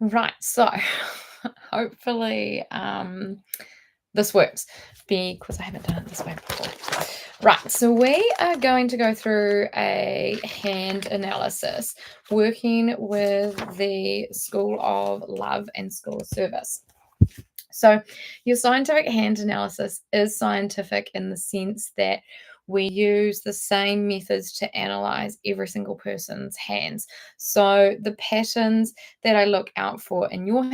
Right. So hopefully this works because I haven't done it this way before. Right. So we are going to go through a hand analysis working with the School of Love and School of Service. So, your scientific hand analysis is scientific in the sense that we use the same methods to analyze every single person's hands. So, the patterns that I look out for in your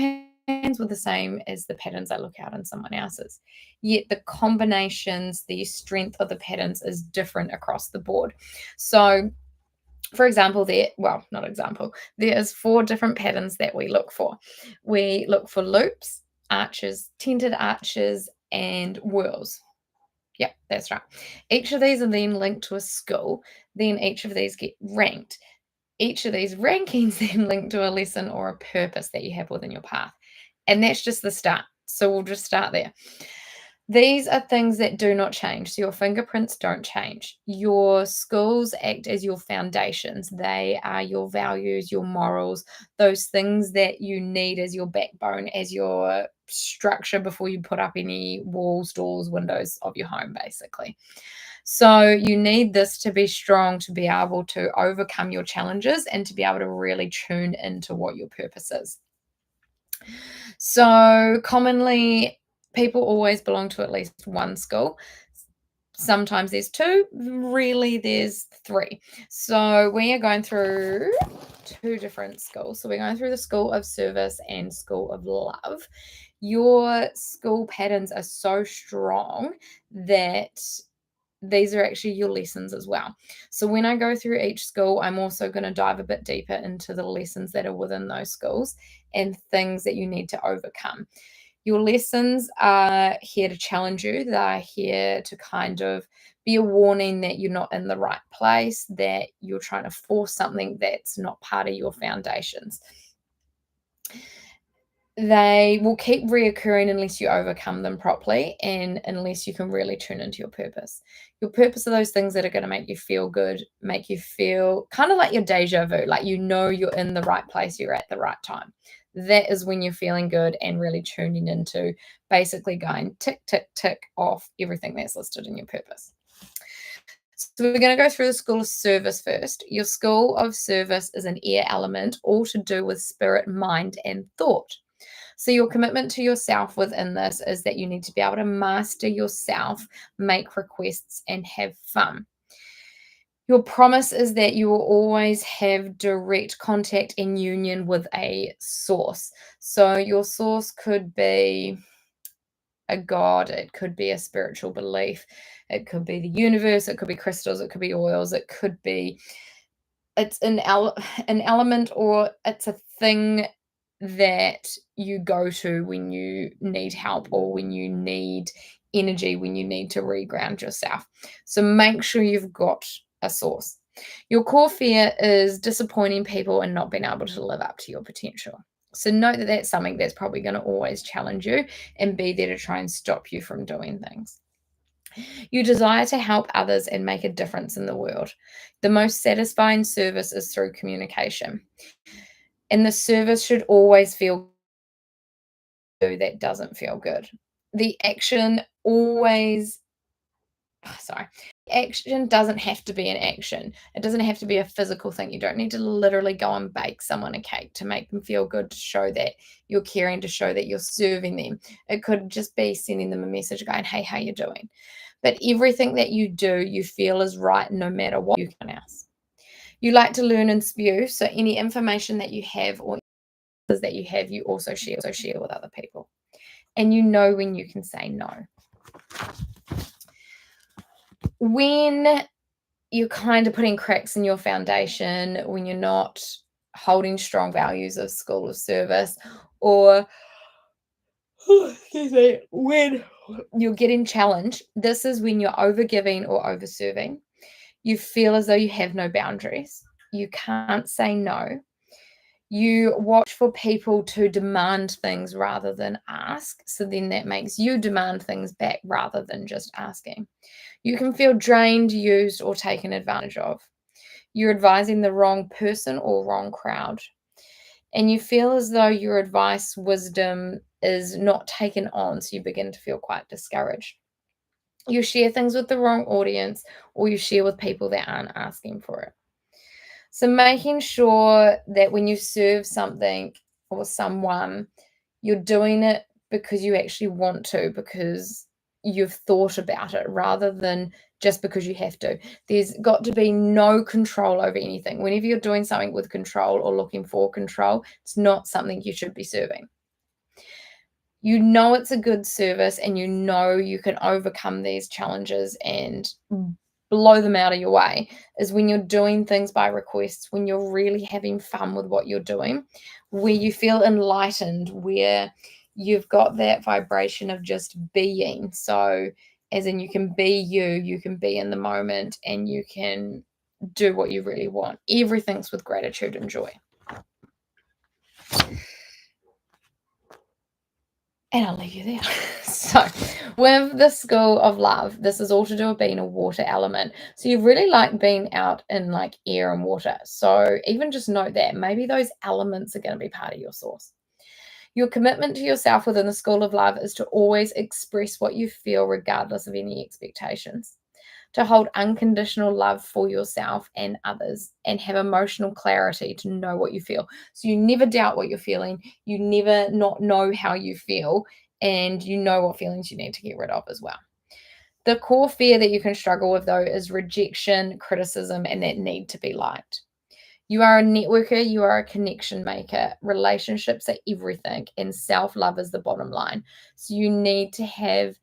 hands were the same as the patterns I look out in someone else's. Yet, the combinations, the strength of the patterns is different across the board. So, for example, there's four different patterns that we look for. We look for loops, arches, tented arches, and whorls. Yep, that's right. Each of these are then linked to a school. Then each of these get ranked. Each of these rankings then link to a lesson or a purpose that you have within your path. And that's just the start. So we'll just start there. These are things that do not change. So your fingerprints don't change. Your schools act as your foundations. They are your values, your morals, those things that you need as your backbone, as your structure before you put up any walls, doors, windows of your home, basically. So you need this to be strong to be able to overcome your challenges and to be able to really tune into what your purpose is. So commonly, people always belong to at least one school. Sometimes there's two, really there's three. So we are going through two different schools. So we're going through the School of Service and School of Love. Your school patterns are so strong that these are actually your lessons as well. So when I go through each school, I'm also going to dive a bit deeper into the lessons that are within those schools and things that you need to overcome. Your lessons are here to challenge you. They're here to kind of be a warning that you're not in the right place, that you're trying to force something that's not part of your foundations. They will keep reoccurring unless you overcome them properly and unless you can really tune into your purpose. Your purpose are those things that are going to make you feel good, make you feel kind of like your deja vu, like you know you're in the right place, you're at the right time. That is when you're feeling good and really tuning into basically going tick, tick, tick off everything that's listed in your purpose. So we're going to go through the School of Service first. Your School of Service is an air element, all to do with spirit, mind, and thought. So, your commitment to yourself within this is that you need to be able to master yourself, make requests, and have fun. Your promise is that you will always have direct contact and union with a source. So, your source could be a god, it could be a spiritual belief, it could be the universe, it could be crystals, it could be oils, it could be it's an element or it's a thing that you go to when you need help or when you need energy, when you need to reground yourself. So make sure you've got a source. Your core fear is disappointing people and not being able to live up to your potential. So note that that's something that's probably going to always challenge you and be there to try and stop you from doing things. You desire to help others and make a difference in the world. The most satisfying service is through communication. And the service should always feel good that doesn't feel good. The action always sorry. Action doesn't have to be an action. It doesn't have to be a physical thing. You don't need to literally go and bake someone a cake to make them feel good, to show that you're caring, to show that you're serving them. It could just be sending them a message going, "Hey, how you doing?" But everything that you do, you feel is right no matter what you can else. You like to learn and spew, so any information that you have or that you have, you also share with other people. And you know when you can say no. When you're kind of putting cracks in your foundation, when you're not holding strong values of School of Service, or excuse me, when you're getting challenged, this is when you're overgiving or overserving. You feel as though you have no boundaries. You can't say no. You watch for people to demand things rather than ask. So then that makes you demand things back rather than just asking. You can feel drained, used, or taken advantage of. You're advising the wrong person or wrong crowd. and you feel as though your advice, wisdom is not taken on, so you begin to feel quite discouraged. You share things with the wrong audience, or you share with people that aren't asking for it. So making sure that when you serve something or someone, you're doing it because you actually want to, because you've thought about it rather than just because you have to. There's got to be no control over anything. Whenever you're doing something with control or looking for control, it's not something you should be serving. You know it's a good service and you know you can overcome these challenges and blow them out of your way is when you're doing things by requests, when you're really having fun with what you're doing, where you feel enlightened, where you've got that vibration of just being. So, as in, you can be you can be in the moment, and you can do what you really want. Everything's with gratitude and joy. And I'll leave you there. So, with the school of love, this is all to do with being a water element. So, you really like being out in like air and water. So, even just note that maybe those elements are going to be part of your source. Your commitment to yourself within the school of love is to always express what you feel, regardless of any expectations, to hold unconditional love for yourself and others, and have emotional clarity to know what you feel. So you never doubt what you're feeling, you never not know how you feel, and you know what feelings you need to get rid of as well. The core fear that you can struggle with, though, is rejection, criticism, and that need to be liked. You are a networker, you are a connection maker. Relationships are everything, and self love is the bottom line. So you need to have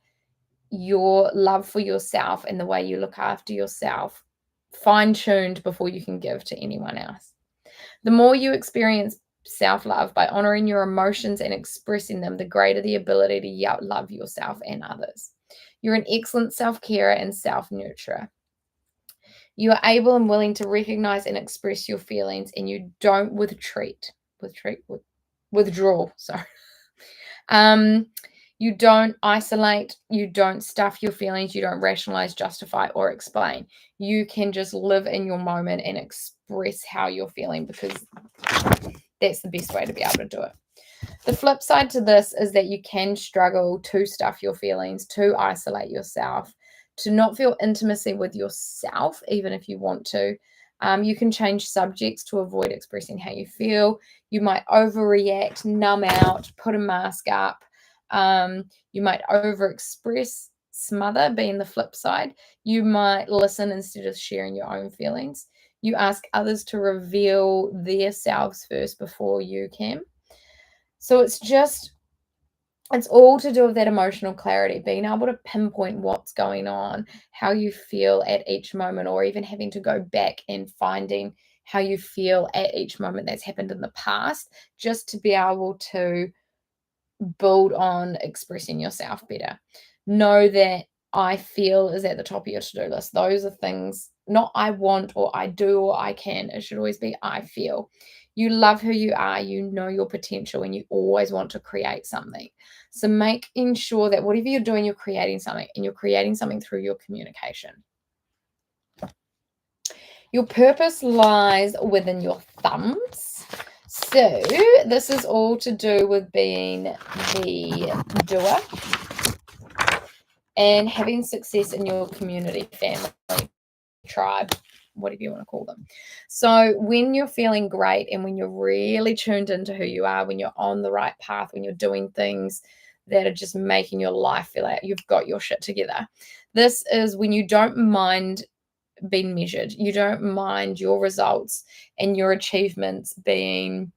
your love for yourself and the way you look after yourself fine-tuned before you can give to anyone else. The more you experience self-love by honoring your emotions and expressing them, the greater the ability to love yourself and others. You're an excellent self-carer and self-nurturer. You are able and willing to recognize and express your feelings, and you don't withdraw. Sorry. You don't isolate, you don't stuff your feelings, you don't rationalize, justify, or explain. You can just live in your moment and express how you're feeling, because that's the best way to be able to do it. The flip side to this is that you can struggle to stuff your feelings, to isolate yourself, to not feel intimacy with yourself, even if you want to. You can change subjects to avoid expressing how you feel. You might overreact, numb out, put a mask up. You might overexpress, smother, being the flip side. You might listen instead of sharing your own feelings. You ask others to reveal their selves first before you can. So it's all to do with that emotional clarity, being able to pinpoint what's going on, how you feel at each moment, or even having to go back and finding how you feel at each moment that's happened in the past, just to be able to build on expressing yourself better. Know that I feel is at the top of your to-do list. Those are things, not I want or I do or I can. It should always be I feel. You love who you are, you know your potential, and you always want to create something. So making sure that whatever you're doing, you're creating something, and you're creating something through your communication. Your purpose lies within your thumbs. So this is all to do with being the doer and having success in your community, family, tribe, whatever you want to call them. So when you're feeling great and when you're really tuned into who you are, when you're on the right path, when you're doing things that are just making your life feel like you've got your shit together, this is when you don't mind being measured. You don't mind your results and your achievements being,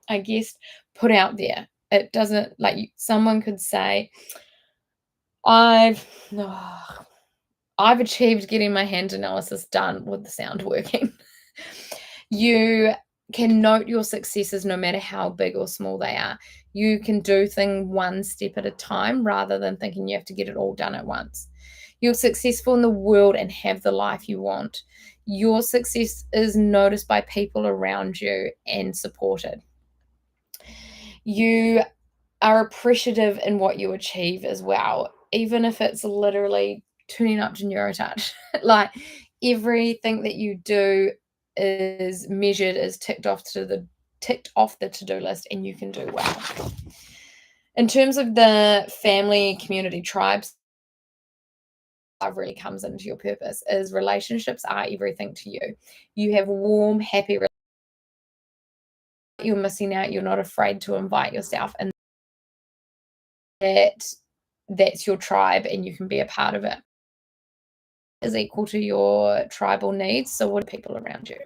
I guess, put out there. It doesn't, like, someone could say, I've I've achieved getting my hand analysis done with the sound working. You can note your successes no matter how big or small they are. You can do things one step at a time rather than thinking you have to get it all done at once. You're successful in the world and have the life you want. Your success is noticed by people around you and supported. You are appreciative in what you achieve as well, even if it's literally tuning up to Neurotouch. Like, everything that you do is measured, is ticked off to the ticked off the to-do list and you can do well. In terms of the family, community, tribes, really comes into your purpose is relationships are everything to you. You have warm, happy, you're missing out, you're not afraid to invite yourself, and that's your tribe and you can be a part of it. Is equal to your tribal needs. So what are people around you?